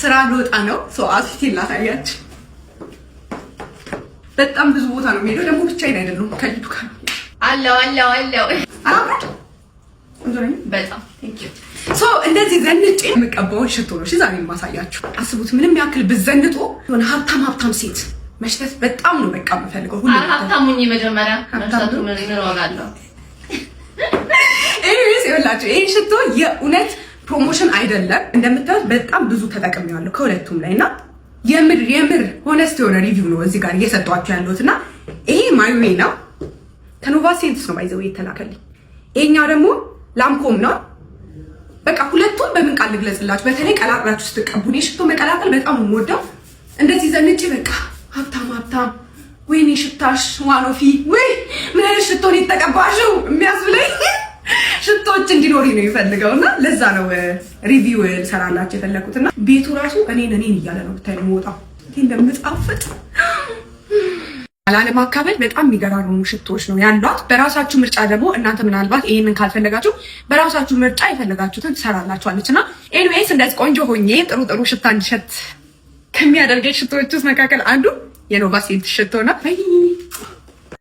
ስራ ልወጣ ነው። ሰው አስቲ ላሳያችሁ። በጣም ብዙ ቦታ ነው የሚሄደው። ደግሞ ብቻዬን አይደለም ከልጁ ጋር አለው በጣም ቴንክ ዩ። ሶ እንደዚህ ዘንጬ የምቀባውን ሽቶ ነው ዛሬ የማሳያችሁ። አስቡት ምንም ያክል ብዘንጦ የሆነ ሀብታም ሴት መሽተት በጣም ነው በቃ የምፈልገው። ሁሉ ሀብታሙኝ መጀመሪያ መሽተቱ ምን ይኖራጋለሁ። ኤኒዌይስ ይኸውላችሁ ይሄ ሽቶ የእውነት ፕሮሞሽን አይደለም። እንደምታዩት በጣም ብዙ ተጠቅሜዋለሁ ከሁለቱም ላይ እና የምር ሆነስት የሆነ ሪቪው ነው እዚህ ጋር እየሰጧችሁ ያለሁት እና ይሄ ማይዌ ነው ከኖቫ ሴንስ ነው ባይዘው የተላከልኝ። ይሄኛው ደግሞ ላምኮም ነው። በቃ ሁለቱም በምን ቃል ልግለጽላችሁ? በተለይ ቀላቅላችሁ ስትቀቡ እኔ ሽቶ መቀላቀል በጣም ነው የምወደው። እንደዚህ ዘንጬ በቃ ሀብታም ወይኔ ሽታሽ ዋኖፊ ወይ ምን አይነት ሽቶ ነው የተቀባሽው የሚያስብለኝ ሽቶች እንዲኖሪ ነው የሚፈልገውና ለዛ ነው ሪቪው ሰራላችሁ የፈለኩትና ቤቱ ራሱ እኔን እያለ ነው ብታይ ነው ወጣው እንደምጣፍጥ አላለም አካባቢ በጣም የሚገራርሙ ሽቶች ነው ያሏት። በራሳችሁ ምርጫ ደግሞ እናንተ ምናልባት ይሄንን ካልፈለጋችሁ በራሳችሁ ምርጫ የፈለጋችሁትን ትሰራላችኋለችና ኤኒዌይስ እንደዚህ ቆንጆ ሆኜ ጥሩ ሽታ እንዲሸት ከሚያደርገኝ ሽቶዎች ውስጥ መካከል አንዱ የኖቫ ሴንት ሽቶ ነው።